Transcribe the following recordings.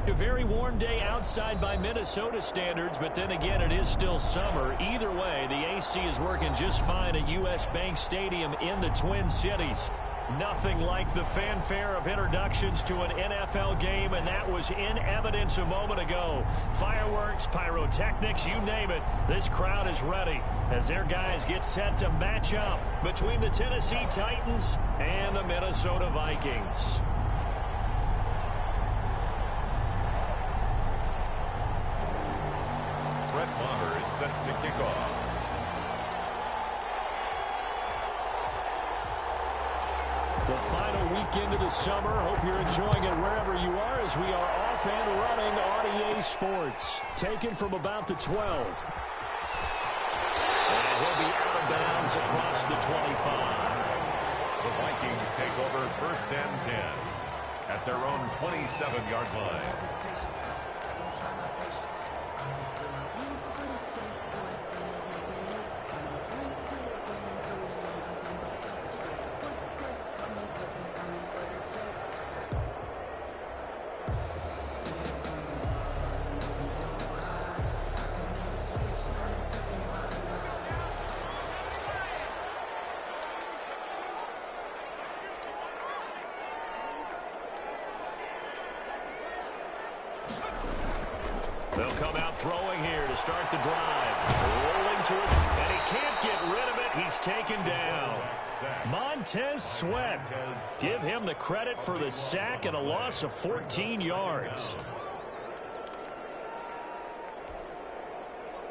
A very warm day outside by Minnesota standards, but then again, it is still summer. Either way, the AC is working just fine at U.S. Bank Stadium in the Twin Cities. Nothing like the fanfare of introductions to an NFL game, and that was in evidence a moment ago. Fireworks, pyrotechnics, you name it. This crowd is ready as their guys get set to match up between the Tennessee Titans and the Minnesota Vikings. Is set to kick off. The final weekend of the summer. Hope you're enjoying it wherever you are as we are off and running on EA Sports. Taken from about the 12. And he'll be out of bounds across the 25. The Vikings take over 1st and 10 at their own 27-yard line. They'll come out throwing here to start the drive. Rolling to his, and he can't get rid of it. He's taken down. Montez Sweat. Give him the credit for the sack and a loss of 14 yards.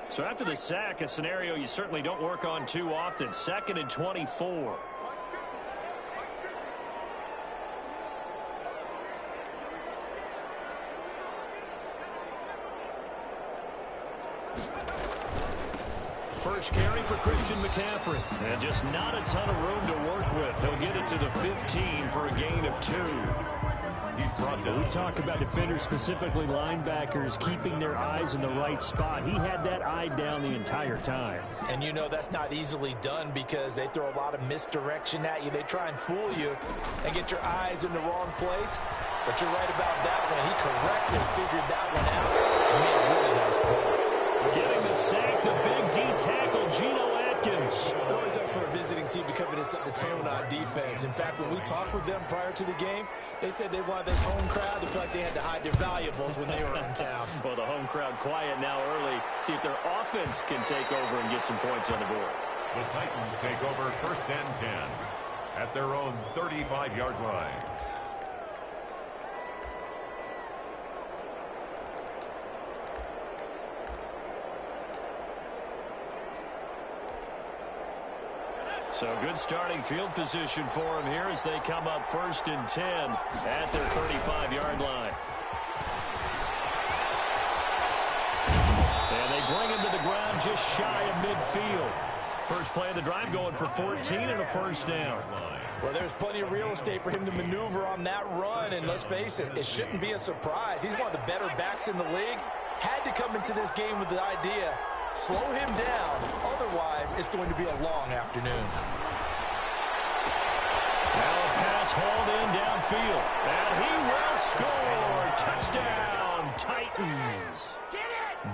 So after the sack, a scenario you certainly don't work on too often. 2nd and 24. First carry for Christian McCaffrey. And just not a ton of room to work with. He'll get it to the 15 for a gain of 2. He's brought down. We talk about defenders, specifically linebackers, keeping their eyes in the right spot. He had that eye down the entire time. And you know that's not easily done because they throw a lot of misdirection at you. They try and fool you and get your eyes in the wrong place. But you're right about that one. He correctly figured that one out and made a really nice play. Getting the sack, the big D tackle, Geno Atkins. Always up for a visiting team to come in and set the tone on defense. In fact, when we talked with them prior to the game, they said they wanted this home crowd to feel like they had to hide their valuables when they were in town. Well, the home crowd quiet now early. See if their offense can take over and get some points on the board. The Titans take over 1st and 10 at their own 35-yard line. So good starting field position for him here as they come up 1st and 10 at their 35-yard line. And they bring him to the ground just shy of midfield. First play of the drive going for 14 and a first down. Well, there's plenty of real estate for him to maneuver on that run, and let's face it, it shouldn't be a surprise. He's one of the better backs in the league. Had to come into this game with the idea, slow him down, otherwise it's going to be a long afternoon. Now a pass hauled in downfield, and he will score. Touchdown, Titans.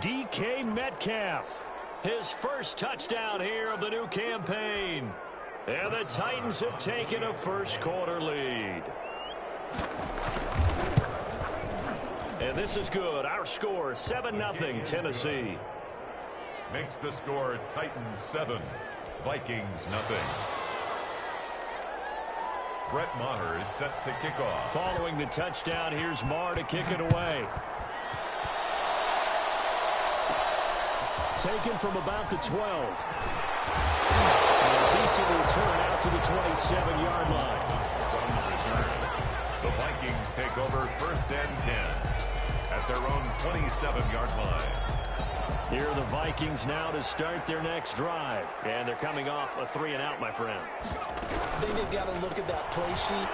DK Metcalf, his first touchdown here of the new campaign. And the Titans have taken a first quarter lead. And this is good. Our score, 7-0 Tennessee. Makes the score Titans 7, Vikings 0. Brett Maher is set to kick off. Following the touchdown, here's Maher to kick it away. Taken from about the 12. And a decent return out to the 27-yard line. From the return, the Vikings take over 1st and 10 at their own 27-yard line. Here are the Vikings now to start their next drive. And they're coming off a 3-and-out, my friend. I think they've got to look at that play sheet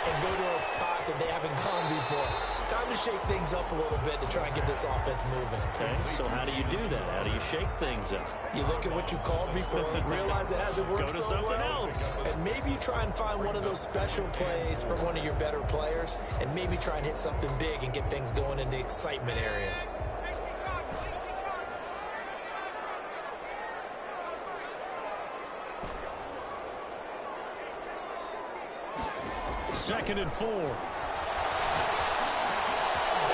and go to a spot that they haven't gone before. Time to shake things up a little bit to try and get this offense moving. Okay, so how do you do that? How do you shake things up? You look at what you called before, realize it hasn't worked Go to so something well, else. and maybe you try and find one of those special plays from one of your better players, and maybe try and hit something big and get things going in the excitement area. Second and 4.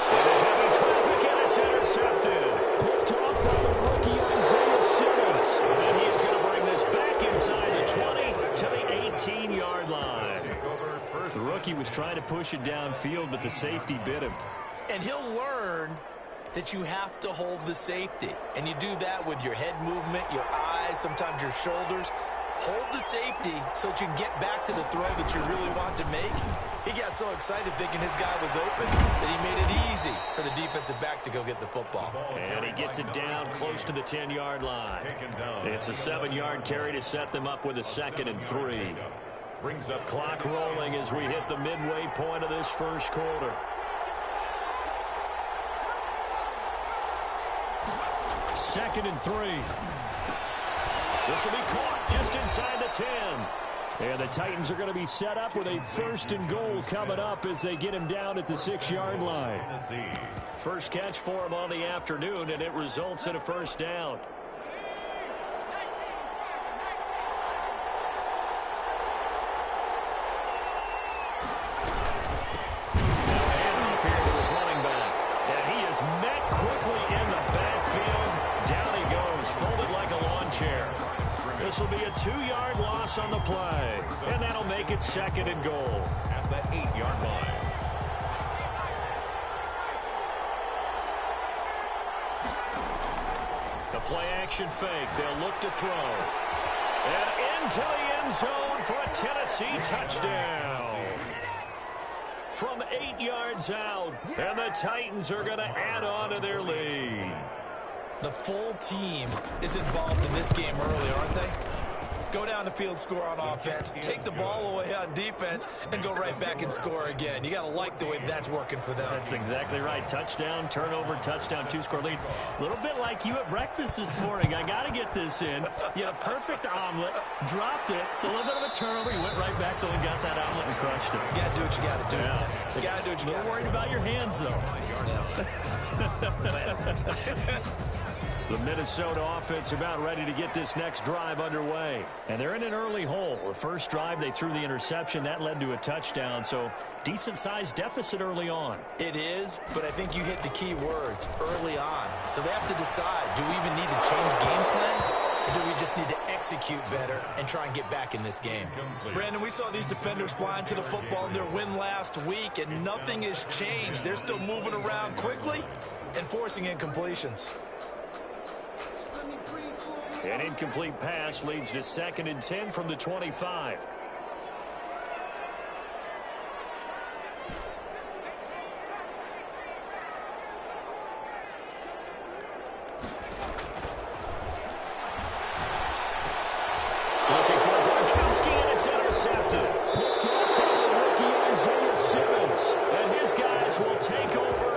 Heavy traffic, and it's intercepted. Picked off by the rookie Isaiah Simmons. And he is going to bring this back inside the 20 to the 18-yard line. The rookie was trying to push it downfield, but the safety bit him. And he'll learn that you have to hold the safety. And you do that with your head movement, your eyes, sometimes your shoulders. Hold the safety so that you can get back to the throw that you really want to make. He got so excited thinking his guy was open that he made it easy for the defensive back to go get the football. And he gets it down close to the 10-yard line. It's a 7-yard carry to set them up with a 2nd and 3. Brings up Clock rolling as we hit the midway point of this first quarter. Second and 3. This will be caught just inside the 10. And the Titans are going to be set up with a 1st and goal coming up as they get him down at the 6-yard line. First catch for him on the afternoon, and it results in a 1st down. Handoff here to his running back. And he is met quickly in the backfield. Down he goes, folded like a lawn chair. This will be a 2-yard loss on the play. And that'll make it 2nd and goal. At the 8-yard line. The play-action fake. They'll look to throw. And into the end zone for a Tennessee touchdown. From 8 yards out. And the Titans are going to add on to their lead. The full team is involved in this game early, aren't they? Go down the field, score on offense, take the ball away on defense, and go right back and score again. You got to like the way that's working for them. That's exactly right. Touchdown, turnover, touchdown, 2-score lead. A little bit like you at breakfast this morning. I got to get this in. You had a perfect omelet, dropped it. So a little bit of a turnover. You went right back to and got that omelet and crushed it. You got to do what you got to do. Yeah. You got to do what you got to do. A little worried about your hands, though. The Minnesota offense about ready to get this next drive underway. And they're in an early hole. The first drive, they threw the interception. That led to a touchdown. So decent-sized deficit early on. It is, but I think you hit the key words early on. So they have to decide, do we even need to change game plan? Or do we just need to execute better and try and get back in this game? Brandon, we saw these defenders flying to the football in their win last week, and nothing has changed. They're still moving around quickly and forcing incompletions. An incomplete pass leads to 2nd and 10 from the 25. Looking for Gronkowski, and it's intercepted. Picked off by the rookie Isaiah Simmons. And his guys will take over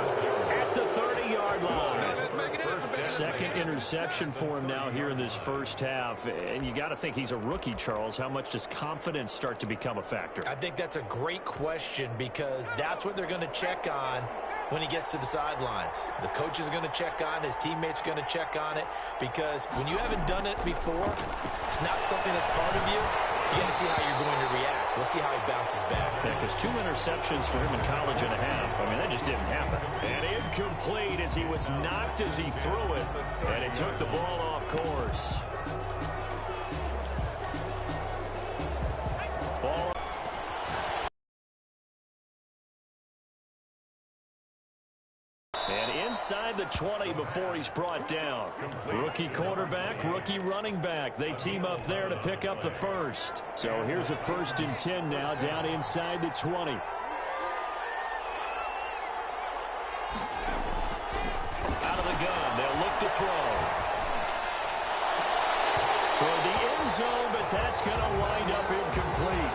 at the 30-yard line. Second interception for him now here in this first half. And you got to think he's a rookie, Charles. How much does confidence start to become a factor? I think that's a great question because that's what they're going to check on when he gets to the sidelines. The coach is going to check on, his teammates are going to check on it, because when you haven't done it before, it's not something that's part of you. You got to see how you're going to react. Let's see how he bounces back. Yeah, because 2 interceptions for him in college and a half. I mean, that just didn't happen. And incomplete as he was knocked as he threw it. And it took the ball off course. Ball. And inside the 20 before he's brought down. Rookie quarterback, rookie running back. They team up there to pick up the first. So here's a 1st and 10 now down inside the 20. Out of the gun, they'll look to throw. Toward the end zone, but that's going to wind up incomplete.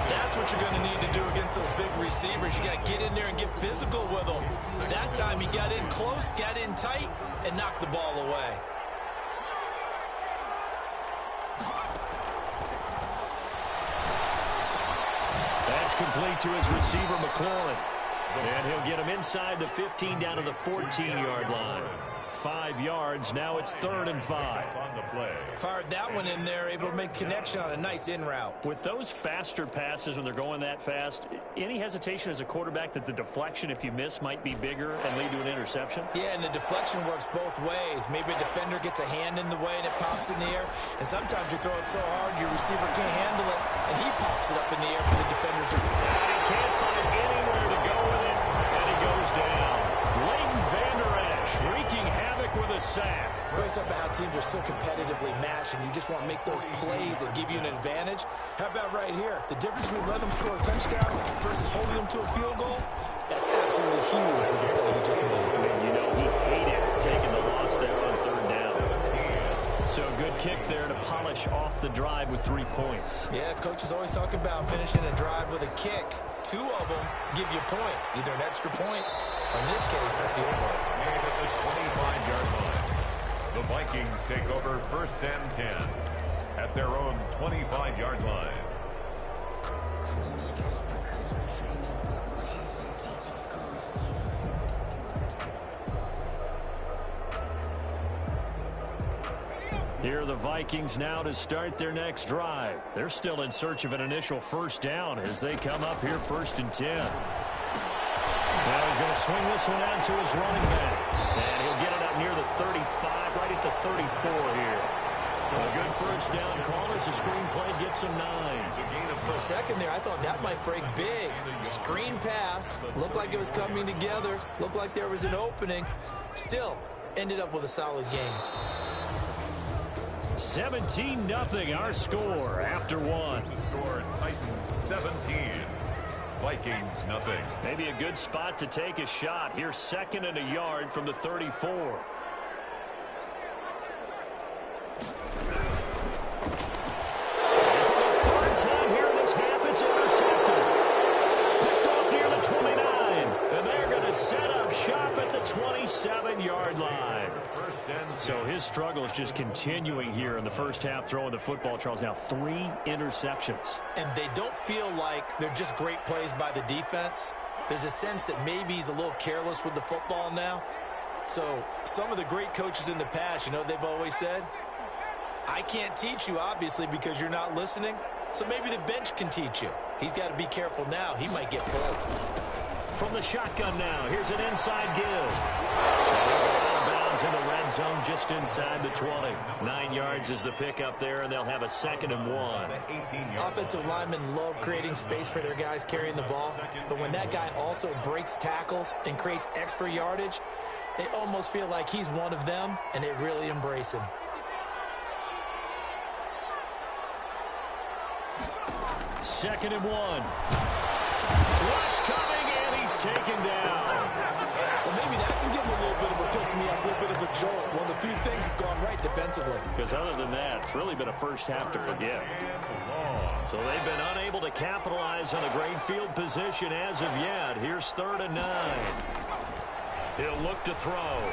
That's what you're going to need to do against those big receivers. You got to get in there and get physical with them. That time he got in close, got in tight, and knocked the ball away. That's complete to his receiver, McLaurin. And he'll get him inside the 15 down to the 14-yard line. 5 yards. Now it's 3rd and 5. Fired that one in there, able to make connection on a nice in route. With those faster passes when they're going that fast, any hesitation as a quarterback that the deflection, if you miss, might be bigger and lead to an interception? Yeah, and the deflection works both ways. Maybe a defender gets a hand in the way and it pops in the air. And sometimes you throw it so hard your receiver can't handle it, and he pops it up in the air for the defenders. And he can't find anywhere to go with it, and he goes down. Leighton Vander Esch wreaking havoc with a sack. We're talking about how teams are so competitively matched, and you just want to make those plays that give you an advantage. How about right here? The difference between letting them score a touchdown versus holding them to a field goal, that's absolutely huge with the play he just made. And you know he hated taking the loss there on 3rd down. So a good kick there to polish off the drive with 3 points. Yeah, coach is always talking about finishing a drive with a kick. 2 of them give you points, either an extra point or, in this case, a field goal. Made at the 25-yard line. The Vikings take over 1st and 10 at their own 25-yard line. Here are the Vikings now to start their next drive. They're still in search of an initial 1st down as they come up here 1st and 10. Now he's going to swing this one out to his running back. And he'll get it up near the 35, right at the 34 here. A good 1st down call as the screen play gets him 9. For a second there, I thought that might break big. Screen pass, looked like it was coming together, looked like there was an opening. Still, ended up with a solid game. 17-0 our score after 1. The score, Titans 17. Vikings nothing. Maybe a good spot to take a shot. Here's 2nd and a yard from the 34. And for the 3rd time here in this half, it's intercepted. Picked off near the 29. And they're going to set up shop at the 27-yard line. So his struggle is just continuing here in the first half, throwing the football, Charles. Now 3 interceptions. And they don't feel like they're just great plays by the defense. There's a sense that maybe he's a little careless with the football now. So some of the great coaches in the past, you know, they've always said, I can't teach you, obviously, because you're not listening. So maybe the bench can teach you. He's got to be careful now. He might get pulled. From the shotgun now, here's an inside give. In the red zone just inside the 20. 9 yards is the pickup there, and they'll have a 2nd and 1. Offensive linemen love creating space for their guys carrying the ball, but when that guy also breaks tackles and creates extra yardage, they almost feel like he's one of them, and they really embrace him. Second and 1. Rush coming, and he's taken down. Well, maybe that can give him a little bit of a pick-me-up, a little bit of a jolt. One of the few things has gone right defensively. Because other than that, it's really been a first half to forget. So they've been unable to capitalize on a great field position as of yet. Here's 3rd and 9. He'll look to throw.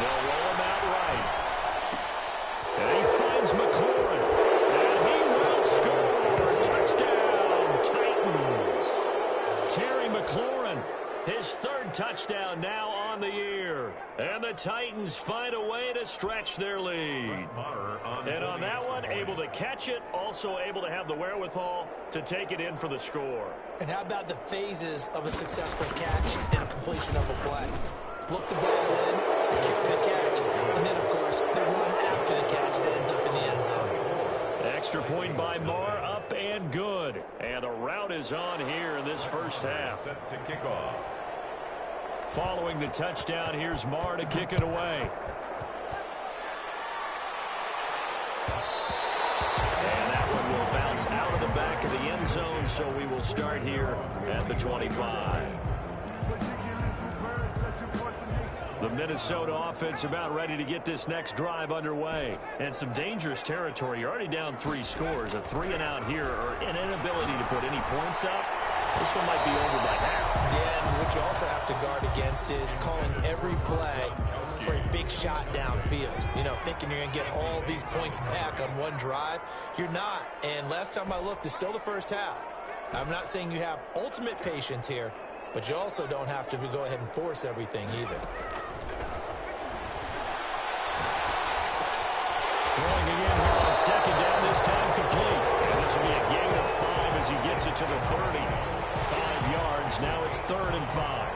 They'll roll him out right. And he finds McLaurin. And he will score. Touchdown, Titans. Terry McLaurin. His 3rd touchdown now on the year. And the Titans find a way to stretch their lead. And on that one, able to catch it, also able to have the wherewithal to take it in for the score. And how about the phases of a successful catch and a completion of a play? Look the ball in, secure the catch, and then, of course, the run after the catch that ends up in the end zone. Extra point by Marr, up and good. And the route is on here in this first half. Set to kick off. Following the touchdown, here's Marr to kick it away. And that one will bounce out of the back of the end zone, so we will start here at the 25. The Minnesota offense about ready to get this next drive underway. And some dangerous territory. You're already down 3 scores. A 3-and-out here or an inability to put any points up. This one might be over by half. Yeah, and what you also have to guard against is calling every play for a big shot downfield. You know, thinking you're going to get all these points back on one drive. You're not. And last time I looked, it's still the first half. I'm not saying you have ultimate patience here, but you also don't have to go ahead and force everything either. Throwing again here on second down, this time complete. And this will be a gain of 5 as he gets it to the 30. 5 yards, now it's 3rd and 5.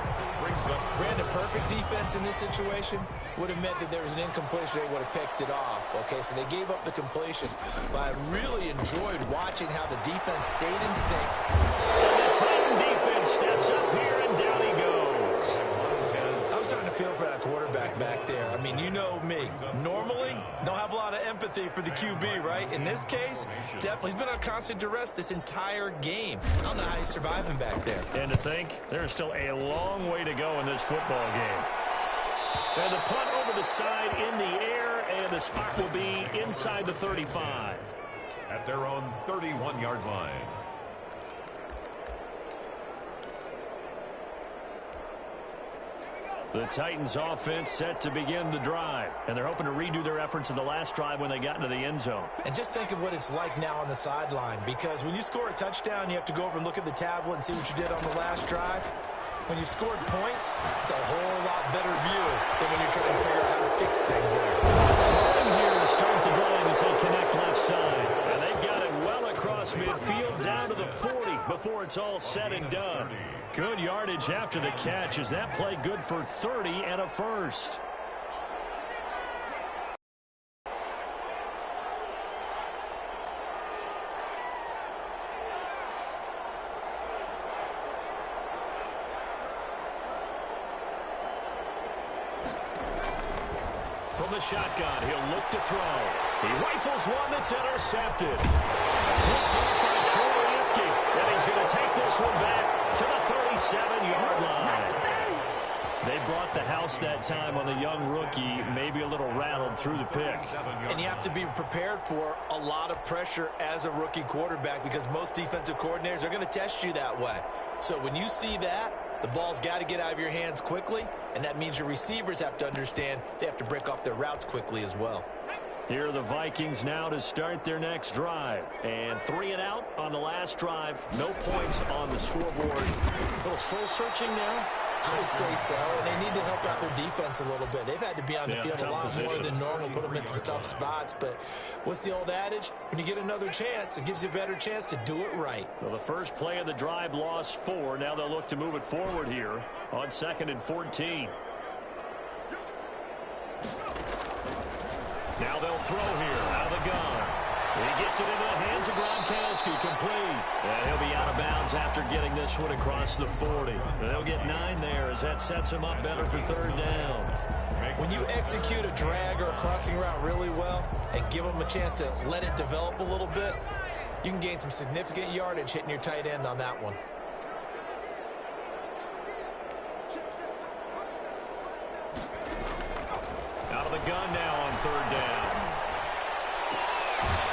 Brandon, perfect defense in this situation would have meant that there was an incompletion. They would have picked it off. Okay, so they gave up the completion. But I really enjoyed watching how the defense stayed in sync. And the Titan defense steps up here, and down he goes. I'm starting to feel for that quarterback back there. I mean, you know me. Normally, don't have a lot of empathy for the QB, right? In this case, definitely. He's been on constant duress this entire game. I don't know how he's surviving back there. And to think, there's still a long way to go in this football game. And the punt over the side in the air, and the spot will be inside the 35. At their own 31-yard line. The Titans offense set to begin the drive. And they're hoping to redo their efforts in the last drive when they got into the end zone. And just think of what it's like now on the sideline. Because when you score a touchdown, you have to go over and look at the tablet and see what you did on the last drive. When you scored points, it's a whole lot better view than when you're trying to figure out how to fix things there. Throwing here to start the drive as they connect left side. And they've got it well across midfield down to the 40 before it's all said and done. Good yardage after the catch. Is that play good for 30 and a first? From the shotgun, he'll look to throw. He rifles one that's intercepted. Picked off by Troy Apke. And he's going to take this one back to the 37-yard line. They brought the house that time on the young rookie, maybe a little rattled through the pick. And you have to be prepared for a lot of pressure as a rookie quarterback because most defensive coordinators are going to test you that way. So when you see that, the ball's got to get out of your hands quickly, and that means your receivers have to understand they have to break off their routes quickly as well. Here are the Vikings now to start their next drive. And 3-and-out on the last drive. No points on the scoreboard. A little soul-searching now. I would say so, and they need to help out their defense a little bit. They've had to be on the field a lot more than normal, put them in some tough spots. But what's the old adage? When you get another chance, it gives you a better chance to do it right. Well, the first play of the drive lost 4. Now they'll look to move it forward here on 2nd and 14. Now they'll throw here out of the gun. He gets it into the hands of Gronkowski, complete. And he'll be out of bounds after getting this one across the 40. And they'll get 9 there as that sets him up better for 3rd down. When you execute a drag or a crossing route really well and give them a chance to let it develop a little bit, you can gain some significant yardage hitting your tight end on that one. Out of the gun now on 3rd down.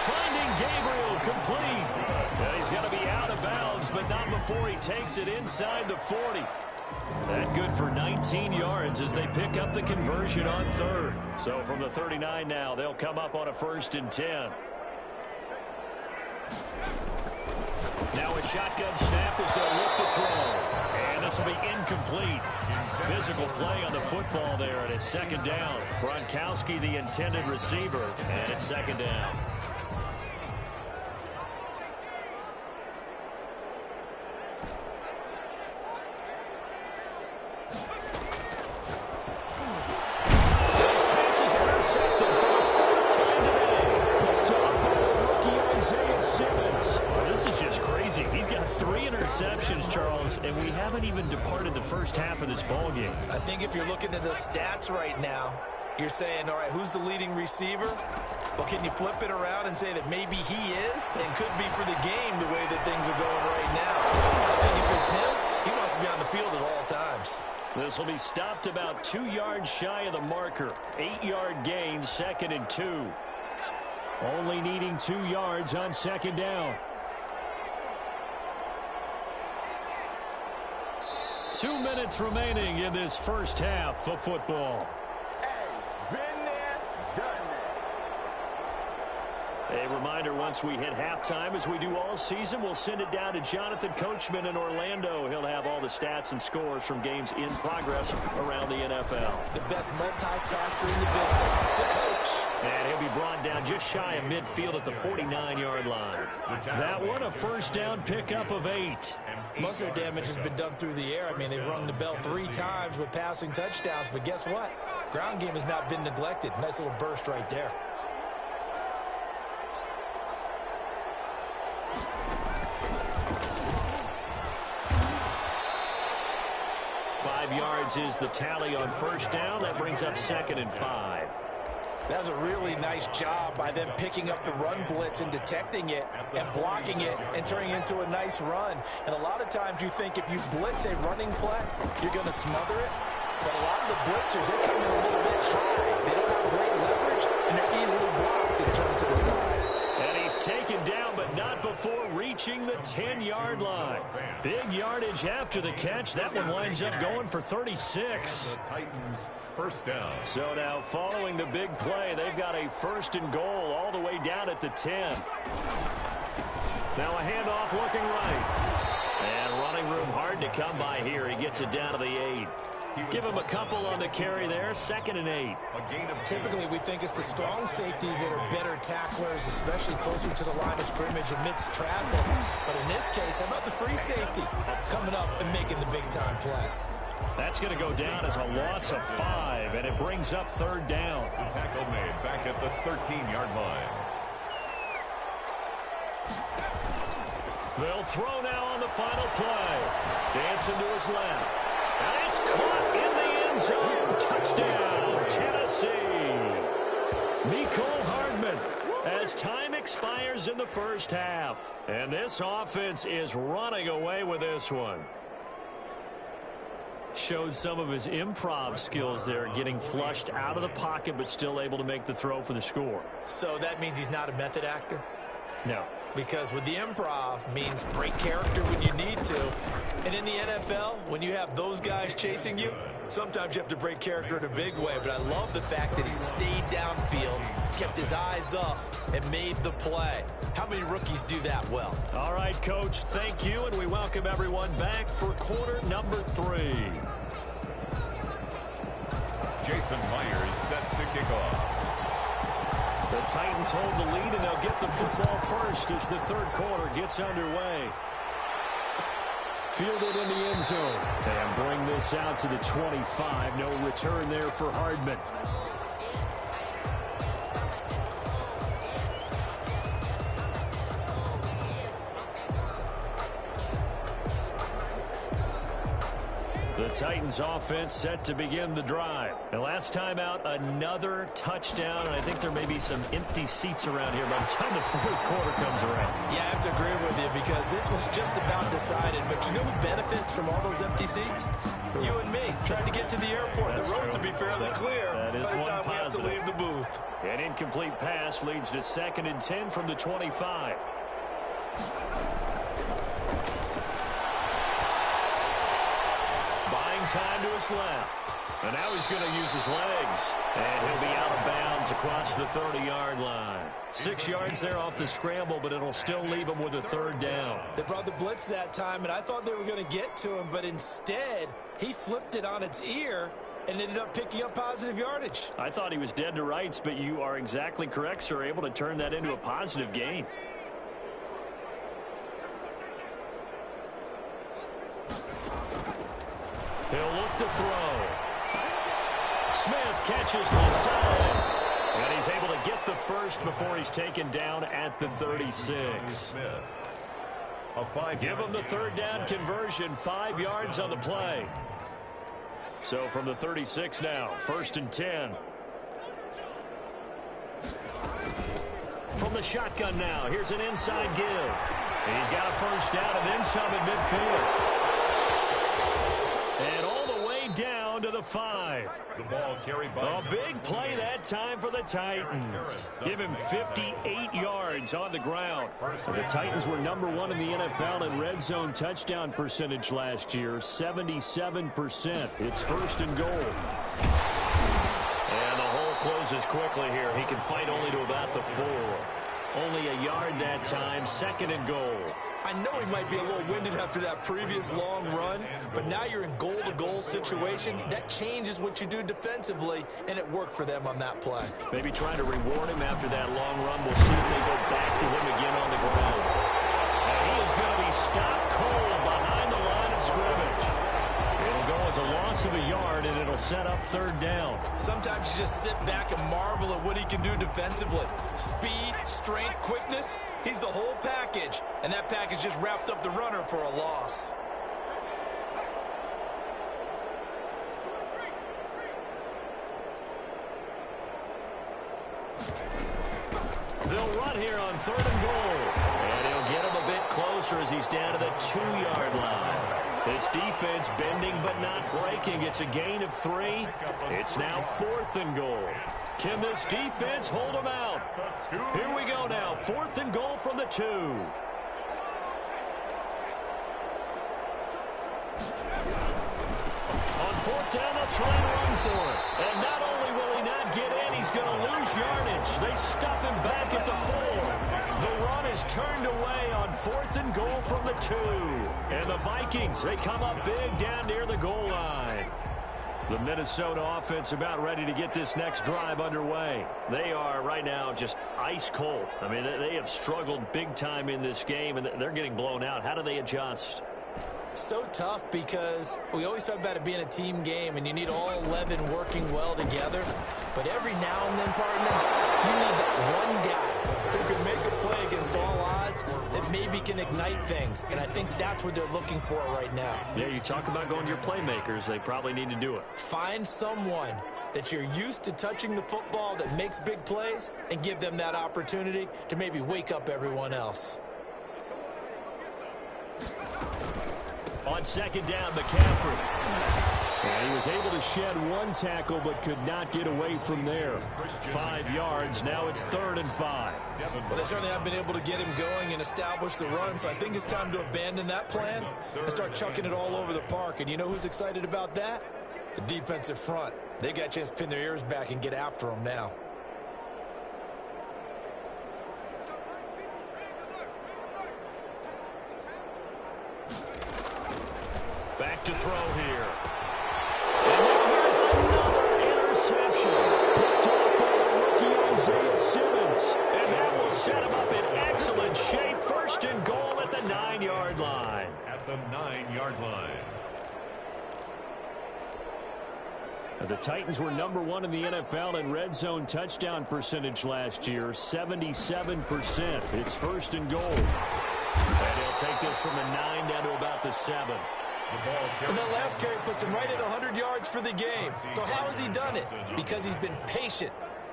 Finding Gabriel, complete. And he's going to be out of bounds, but not before he takes it inside the 40. That good for 19 yards as they pick up the conversion on 3rd. So from the 39 now, they'll come up on a 1st and 10. Now a shotgun snap as they'll look to throw. And this will be incomplete. Physical play on the football there, and it's 2nd down. Gronkowski, the intended receiver, and it's 2nd down. Those passes intercepted for the 4th time today. Picked up by rookie Isaiah Simmons. This is just crazy. He's got 3 interceptions, Charles, and we haven't even departed the first half of this ballgame. I think if you're looking at the stats right now, you're saying, all right, who's the leading receiver? Well, can you flip it around and say that maybe he is and could be for the game the way that things are going right now? I think if it's him, he must be on the field at all times. This will be stopped about 2 yards shy of the marker. 8-yard gain, 2nd and 2. Only needing 2 yards on 2nd down. 2 minutes remaining in this first half of football. A reminder, once we hit halftime, as we do all season, we'll send it down to Jonathan Coachman in Orlando. He'll have all the stats and scores from games in progress around the NFL. The best multitasker in the business, the coach. And he'll be brought down just shy of midfield at the 49-yard line. That one, a first down pickup of 8. Most of their damage has been done through the air. I mean, they've rung the bell 3 times with passing touchdowns, but guess what? Ground game has not been neglected. Nice little burst right there. 5 yards is the tally on first down. That brings up 2nd and 5. That's a really nice job by them picking up the run blitz and detecting it and blocking it and turning it into a nice run. And a lot of times you think if you blitz a running play, you're going to smother it. But a lot of the blitzers, they come in a little bit high. They don't have great leverage, and they're easily blocked and turned to the side. And he's taken down, but not before reaching the 10-yard line. Big yardage after the catch. That one winds up going for 36. The Titans first down. So now following the big play, they've got a 1st and goal all the way down at the 10. Now a handoff looking right. And running room hard to come by here. He gets it down to the 8. Give him a couple on the carry there. 2nd and 8. Typically, we think it's the strong safeties that are better tacklers, especially closer to the line of scrimmage amidst traffic. But in this case, how about the free safety coming up and making the big-time play? That's going to go down as a loss of 5, and it brings up 3rd down. The tackle made back at the 13-yard line. They'll throw now on the final play. Dancing to his left. And it's caught in the end zone. Touchdown, Tennessee. Mecole Hardman as time expires in the first half. And this offense is running away with this one. Showed some of his improv skills there, getting flushed out of the pocket, but still able to make the throw for the score. So that means he's not a method actor? No. Because with the improv means break character when you need to. And in the NFL, when you have those guys chasing you, sometimes you have to break character in a big way. But I love the fact that he stayed downfield, kept his eyes up, and made the play. How many rookies do that well? All right, Coach, thank you, and we welcome everyone back for quarter number 3. Jason Myers set to kick off. The Titans hold the lead, and they'll get the football first as the 3rd quarter gets underway. Fielded in the end zone. And bring this out to the 25. No return there for Hardman. The Titans offense set to begin the drive. And last time out, another touchdown. And I think there may be some empty seats around here by the time the 4th quarter comes around. Yeah, I have to agree with you because this was just about decided. But you know who benefits from all those empty seats? You and me, trying to get to the airport. That's the roads true. will be fairly clear That is by the one time we have to positive. leave the booth. An incomplete pass leads to 2nd and 10 from the 25. Buying time to his left. And now he's going to use his legs. And he'll be out of bounds across the 30-yard line. 6 yards there off the scramble, but it'll still leave him with a 3rd down. They brought the blitz that time, and I thought they were going to get to him, but instead, he flipped it on its ear and ended up picking up positive yardage. I thought he was dead to rights, but you are exactly correct, sir. Able to turn that into a positive gain. He'll look to throw. Smith catches the side. And he's able to get the first before he's taken down at the 36. Give him the 3rd down conversion. 5 yards on the play. So from the 36 now, 1st and 10. From the shotgun now, here's an inside give. And he's got a first down and then some in midfield. And all the way down 5. The ball carried by A big play that time for the Titans. Give him 58 yards on the ground. The Titans were #1 in the NFL in red zone touchdown percentage last year, 77%. It's 1st and goal. And the hole closes quickly here. He can fight only to about the 4. Only a yard that time, 2nd and goal. I know he might be a little winded after that previous long run, but now you're in goal-to-goal situation. That changes what you do defensively, and it worked for them on that play. Maybe trying to reward him after that long run. We'll see if they go back to him again on the ground. And he is going to be stopped cold behind the line of scrimmage. It'll go as a loss of a yard, and it'll set up 3rd down. Sometimes you just sit back and marvel at what he can do defensively. Speed, strength, quickness. He's the whole package, and that package just wrapped up the runner for a loss. They'll run here on 3rd and goal. And he'll get him a bit closer as he's down to the 2-yard line. This defense bending but not breaking. It's a gain of 3. It's now 4th and goal. Can this defense hold him out? Here we go now. 4th and goal from the 2. On 4th down, they'll try and run for it. And not only will he not get in, he's going to lose yardage. They stuff him back at the 4. The run is turned away on 4th and goal from the 2. And the Vikings, they come up big down near the goal line. The Minnesota offense about ready to get this next drive underway. They are right now just ice cold. I mean, they have struggled big time in this game, and they're getting blown out. How do they adjust? So tough because we always talk about it being a team game, and you need all 11 working well together. But every now and then, partner, you need that one guy who can make a play against all odds that maybe can ignite things. And I think that's what they're looking for right now. Yeah, you talk about going to your playmakers. They probably need to do it. Find someone that you're used to touching the football that makes big plays and give them that opportunity to maybe wake up everyone else. On 2nd down, McCaffrey. And he was able to shed 1 tackle but could not get away from there. 5 yards. Now it's 3rd and 5. Well, they certainly have been able to get him going and establish the run, so I think it's time to abandon that plan and start chucking it all over the park. And you know who's excited about that? The defensive front. They got a chance to pin their ears back and get after him now. Back to throw here. And now here's another interception. Picked up by the rookie Isaiah Simmons. And that will set him up in excellent shape. 1st and goal at the 9-yard line. At the 9-yard line. The Titans were #1 in the NFL in red zone touchdown percentage last year, 77%. It's 1st and goal. And he'll take this from the 9 down to about the 7. And that last carry puts him right at 100 yards for the game. So how has he done it? Because he's been patient,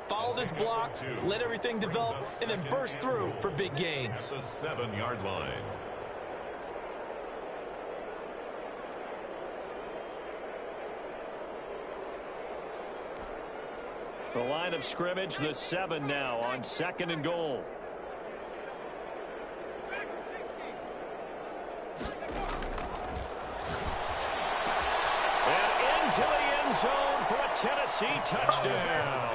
followed his blocks, let everything develop, and then burst through for big gains. The 7-yard line. The line of scrimmage, the 7 now on 2nd and goal. To the end zone for a Tennessee touchdown.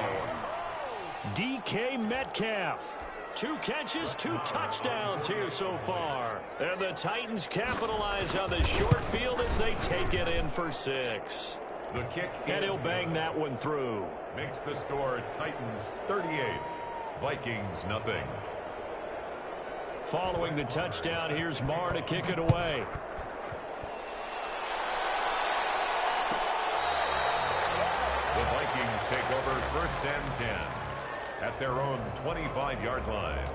DK Metcalf. 2 catches, 2 touchdowns here so far. And the Titans capitalize on the short field as they take it in for 6. The kick, and he'll bang that one through. Makes the score Titans 38, Vikings nothing. Following the touchdown, here's Marr to kick it away. The Vikings take over 1st and 10 at their own 25-yard line.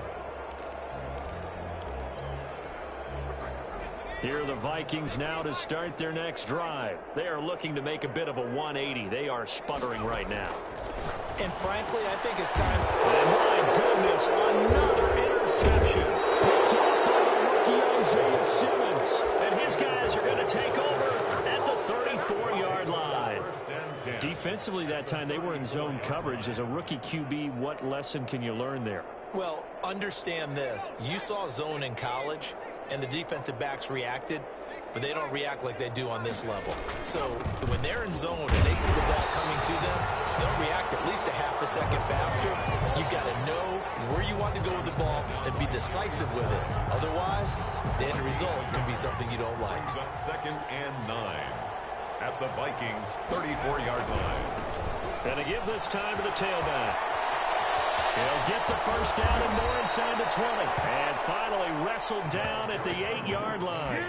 Here are the Vikings now to start their next drive. They are looking to make a bit of a 180. They are sputtering right now. And frankly, I think it's time. Oh, my goodness, another interception. Picked up by the rookie Isaiah Simmons. And his guys are going to take over at the 34-yard line. 1st and defensively that time, they were in zone coverage. As a rookie QB, what lesson can you learn there? Well, understand this. You saw zone in college, and the defensive backs reacted, but they don't react like they do on this level. So when they're in zone and they see the ball coming to them, they'll react at least a half a second faster. You've got to know where you want to go with the ball and be decisive with it. Otherwise, the end result can be something you don't like. Second and 9 at the Vikings' 34-yard line. And to give this time to the tailback. He'll get the first down and more inside the 20. And finally wrestled down at the 8-yard line.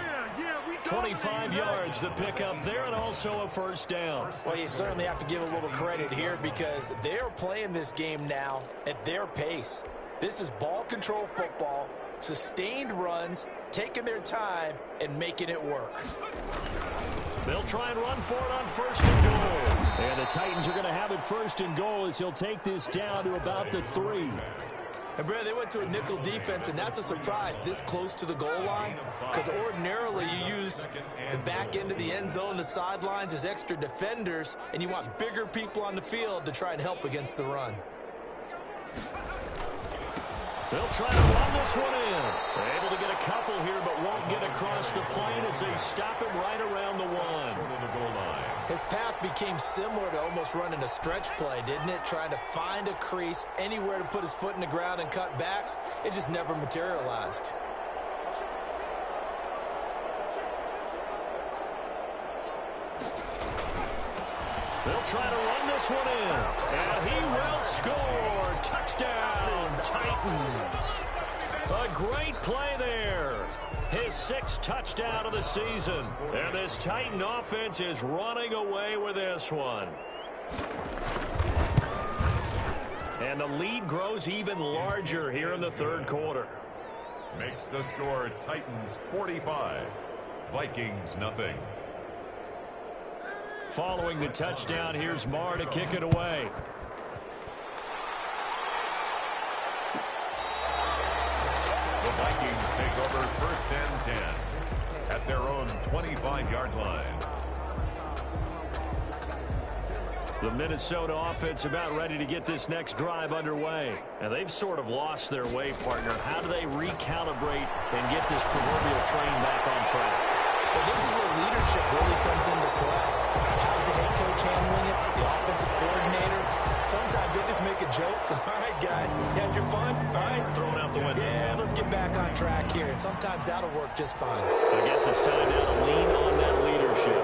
25 yards to pick up there, and also a first down. Well, you certainly have to give a little credit here because they're playing this game now at their pace. This is ball control football, sustained runs, taking their time, and making it work. They'll try and run for it on first and goal. And the Titans are going to have it first and goal as he'll take this down to about the 3. And, Brad, they went to a nickel defense, and that's a surprise this close to the goal line because ordinarily you use the back end of the end zone, the sidelines as extra defenders, and you want bigger people on the field to try and help against the run. They'll try to run this one in. They're able to get a couple here, but won't get across the plane as they stop him right around the 1. His path became similar to almost running a stretch play, didn't it? Trying to find a crease, anywhere to put his foot in the ground and cut back. It just never materialized. They'll try to run this one in. And he will score. Touchdown, Titans. A great play there. His 6th touchdown of the season. And this Titan offense is running away with this one. And the lead grows even larger here in the 3rd quarter. Makes the score Titans 45, Vikings nothing. Following the touchdown, here's Marr to kick it away. The Vikings take over first and 10 at their own 25-yard line. The Minnesota offense about ready to get this next drive underway. And they've sort of lost their way, partner. How do they recalibrate and get this proverbial train back on track? Well, this is where leadership really comes into play. How's the head coach handling it? The offensive coordinator? Sometimes they just make a joke. All right, guys, you had your fun? All right. Throwing out the window. Yeah, let's get back on track here. And sometimes that'll work just fine. I guess it's time now to lean on that leadership.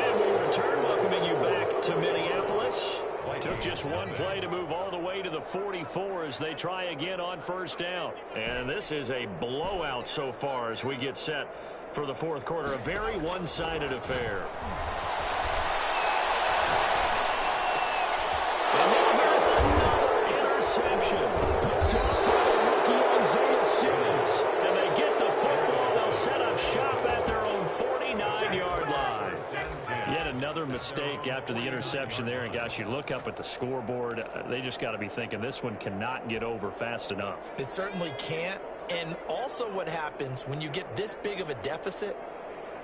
And we return, welcoming you back to Minneapolis. Took just one play to move all the way to the 44 as they try again on first down. And this is a blowout so far as we get set for the 4th quarter. A very one-sided affair. And now there's another interception. Picked up by the rookie Isaiah Simmons. And they get the football. They'll set up shop at their own 49-yard line. Yet another mistake after the interception there. And, gosh, you look up at the scoreboard. They just got to be thinking this one cannot get over fast enough. It certainly can't. And also what happens when you get this big of a deficit,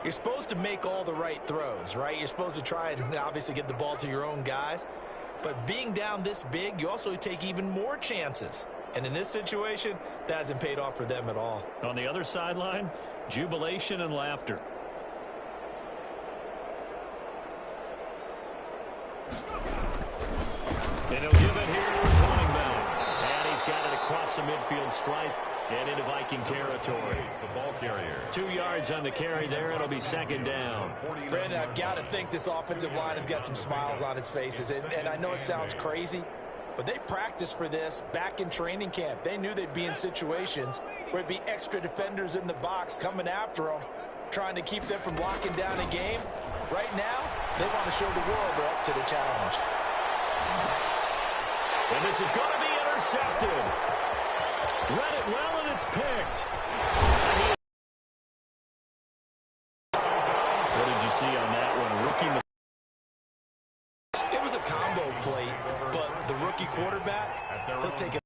you're supposed to make all the right throws, right? You're supposed to try and obviously get the ball to your own guys. But being down this big, you also take even more chances. And in this situation, that hasn't paid off for them at all. On the other sideline, jubilation and laughter. And he'll give it here to his running back. And he's got it across the midfield stripe and into Viking territory. The ball carrier. 2 yards on the carry there. It'll be second down. Brandon, I've got to think this offensive line has got some smiles on its faces. And I know it sounds crazy, but they practiced for this back in training camp. They knew they'd be in situations where it'd be extra defenders in the box coming after them, trying to keep them from locking down a game. Right now, they want to show the world they're up to the challenge. And this is going to be intercepted. Read it well, and it's picked. What did you see on that one? Rookie. It was a combo plate, but the rookie quarterback, he'll take it.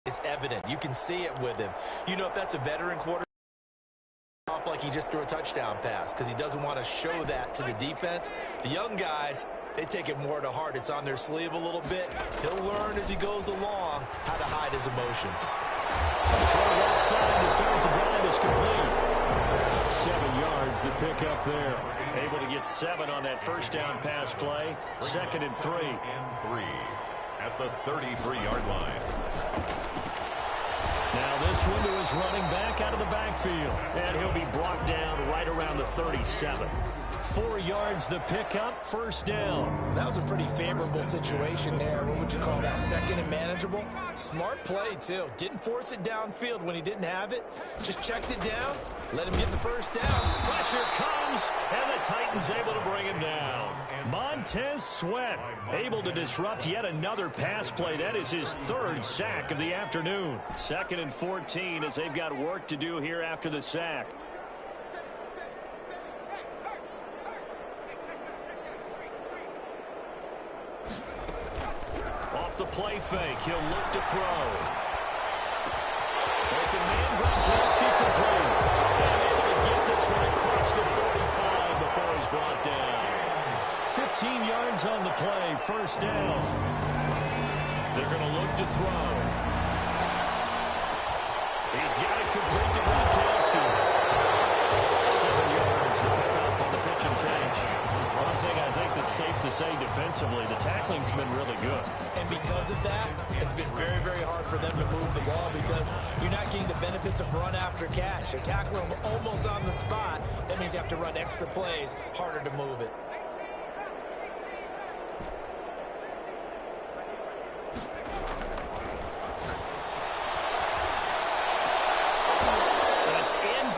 It's evident. You can see it with him. You know, if that's a veteran quarterback, Off like he just threw a touchdown pass because he doesn't want to show that to the defense. The young guys, they take it more to heart. It's on their sleeve a little bit. He'll learn as he goes along how to hide his emotions. Left side to start the drive is complete. 7 yards, the pickup there. Able to get 7 on that first down pass play. 2nd and 3. At the 33-yard line. Now this one to his running back out of the backfield. And he'll be brought down right around the 37. 4 yards the pickup, first down. That was a pretty favorable situation there. What would you call that? 2nd and manageable? Smart play, too. Didn't force it downfield when he didn't have it. Just checked it down, let him get the first down. Pressure comes, and the Titans able to bring him down. Montez Sweat able to disrupt yet another pass play. That is his 3rd sack of the afternoon. 2nd and 14 as they've got work to do here after the sack. Off the play fake, he'll look to throw. Open man, Gronkowski complete. And able to get this one across the 45 before he's brought down. 15 yards on the play, first down. They're going to look to throw. He's got it complete to Gronkowski. 7 yards to pick up on the pitch and catch. One thing I think that's safe to say defensively, the tackling's been really good. And because of that, it's been very, very hard for them to move the ball because you're not getting the benefits of run after catch. They're tackling them almost on the spot. That means you have to run extra plays, harder to move it.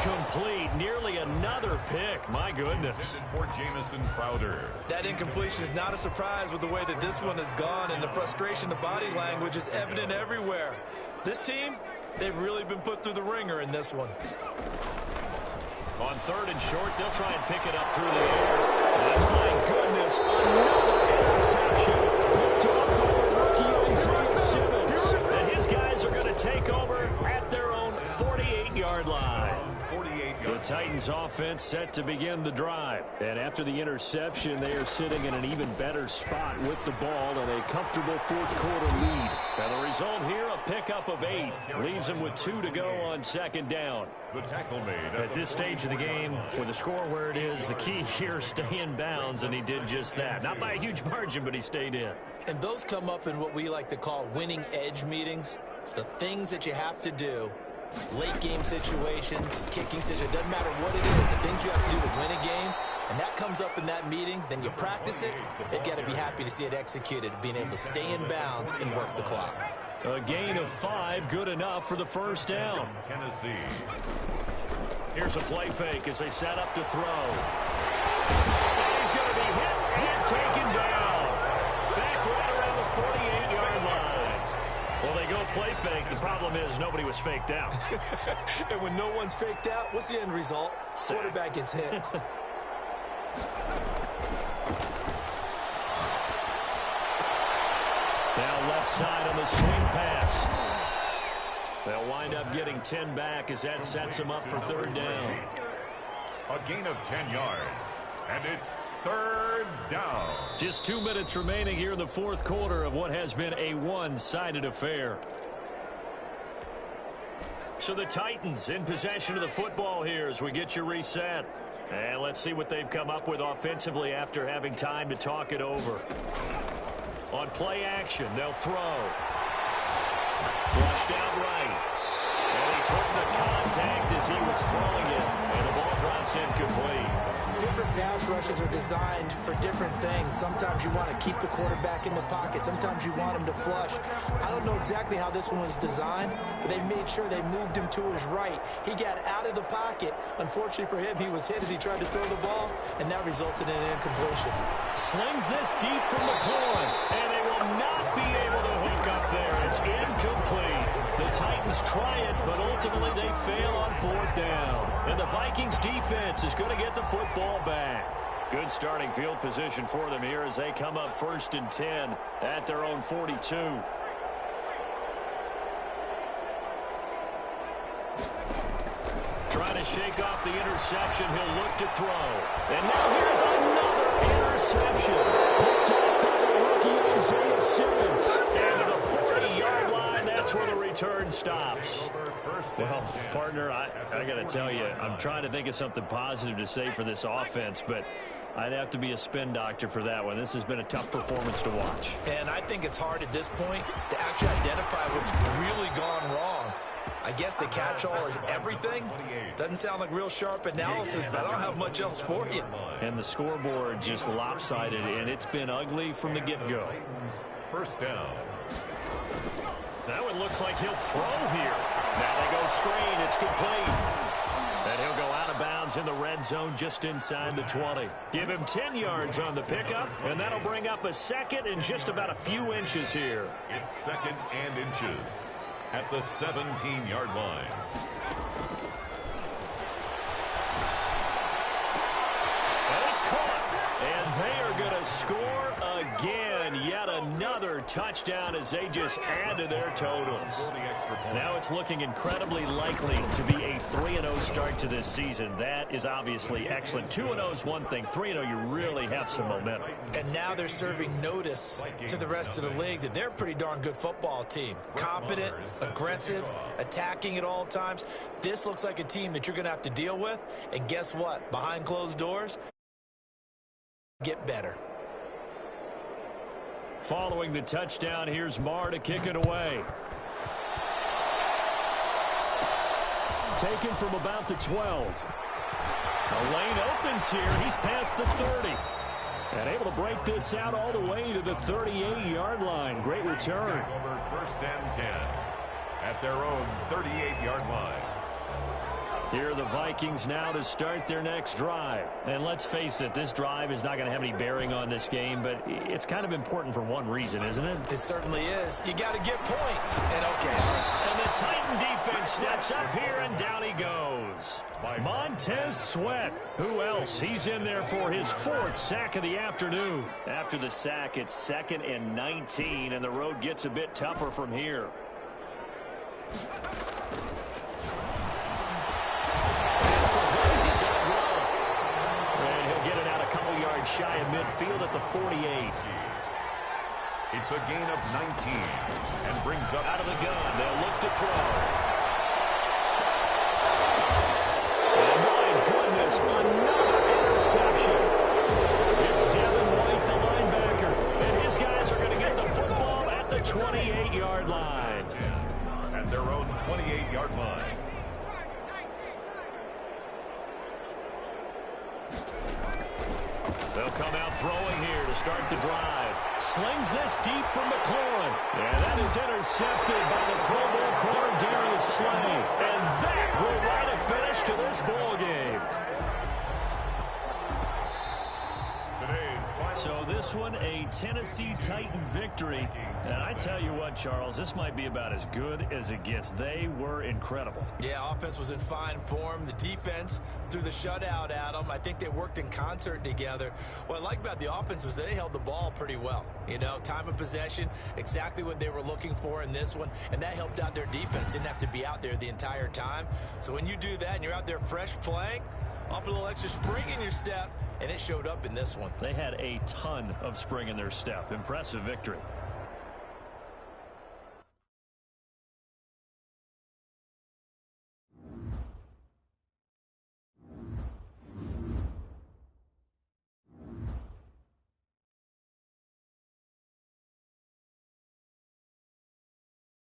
Complete, nearly another pick. My goodness. For Jamison Crowder. That incompletion is not a surprise with the way that this one has gone, and the frustration, the body language is evident everywhere. This team, they've really been put through the ringer in this one. On 3rd and short, they'll try and pick it up through the air. And my goodness, another interception. Picked off by the rookie Isaiah Simmons. And his guys are going to take over at their own 48-yard line. The Titans offense set to begin the drive. And after the interception, they are sitting in an even better spot with the ball and a comfortable 4th quarter lead. And the result here, a pickup of 8. Leaves them with 2 to go on 2nd down. The tackle made at this stage of the game, with the score where it is, the key here is stay in bounds, and he did just that. Not by a huge margin, but he stayed in. And those come up in what we like to call winning edge meetings. The things that you have to do. Late game situations, kicking situations, doesn't matter what it is, the things you have to do to win a game, and that comes up in that meeting, then you practice it, they've got to be happy to see it executed, being able to stay in bounds and work the clock. A gain of 5, good enough for the first down. Tennessee. Here's a play fake as they set up to throw. He's going to be hit and taken down. Back right around the 48-yard line. Well, they go play fake. The problem is nobody was faked out. And when no one's faked out, what's the end result? Quarterback gets hit. Now left side on the swing pass. They'll wind up getting 10 back as that sets them up for 3rd down. A gain of 10 yards. And it's 3rd down. Just 2 minutes remaining here in the 4th quarter of what has been a one-sided affair. So the Titans in possession of the football here as we get you reset. And let's see what they've come up with offensively after having time to talk it over. On play action, they'll throw. Flushed out right. And he took the contact as he was throwing it. And the ball drops incomplete. Different pass rushes are designed for different things. Sometimes you want to keep the quarterback in the pocket. Sometimes you want him to flush. I don't know exactly how this one was designed, but they made sure they moved him to his right. He got out of the pocket. Unfortunately for him, he was hit as he tried to throw the ball, and that resulted in an incompletion. Slings this deep from McLaurin, and they will not be able to hook up there. It's incomplete. The Titans try it, but ultimately they fail on 4th down. And the Vikings defense is going to get the football back. Good starting field position for them here as they come up 1st and 10 at their own 42. Trying to shake off the interception. He'll look to throw. And now here's another interception. Picked up by the rookie Isaiah Simmons. And to the 40-yard line, that's where the return stops. Well, partner, I got to tell you, I'm trying to think of something positive to say for this offense, but I'd have to be a spin doctor for that one. This has been a tough performance to watch. And I think it's hard at this point to actually identify what's really gone wrong. I guess the catch-all is everything. Doesn't sound like real sharp analysis, but I don't have much else for you. And the scoreboard just lopsided, and it's been ugly from the get-go. First down. That one looks like he'll throw here. Now they go screen. It's complete. And he'll go out of bounds in the red zone just inside the 20. Give him 10 yards on the pickup, and that'll bring up a second and just about a few inches here. It's second and inches at the 17-yard line. And it's caught. And they are going to score again. Yet another touchdown as they just add to their totals. Now it's looking incredibly likely to be a 3-0 start to this season. That is obviously excellent. 2-0 is one thing. 3-0, you really have some momentum. And now they're serving notice to the rest of the league that they're a pretty darn good football team. Confident, aggressive, attacking at all times. This looks like a team that you're going to have to deal with. And guess what? Behind closed doors, get better. Following the touchdown, here's Marr to kick it away. Taken from about the 12. The lane opens here. He's past the 30. And able to break this out all the way to the 38-yard line. Great return. Over first and 10 at their own 38-yard line. Here are the Vikings now to start their next drive. And let's face it, this drive is not going to have any bearing on this game, but it's kind of important for one reason, isn't it? It certainly is. You got to get points. And okay. And the Titan defense steps up here, and down he goes. Montez Sweat. Who else? He's in there for his 4th sack of the afternoon. After the sack, it's 2nd and 19, and the road gets a bit tougher from here. Shy of midfield at the 48. It's a gain of 19 and brings up out of the gun. They'll look to throw. And my goodness, another interception. It's Devin White, the linebacker, and his guys are going to get the football at the 28-yard line. At their own 28-yard line. They'll come out throwing here to start the drive. Slings this deep from McLaurin. And that is intercepted by the Pro Bowl corner, Darius Slay. And that will write a finish to this ball game. So this one, a Tennessee Titan victory. And I tell you what, Charles, this might be about as good as it gets. They were incredible. Yeah, offense was in fine form. The defense threw the shutout at them. I think they worked in concert together. What I like about the offense was they held the ball pretty well. You know, time of possession, exactly what they were looking for in this one. And that helped out their defense. Didn't have to be out there the entire time. So when you do that and you're out there fresh playing, off a little extra spring in your step, and it showed up in this one. They had a ton of spring in their step. Impressive victory.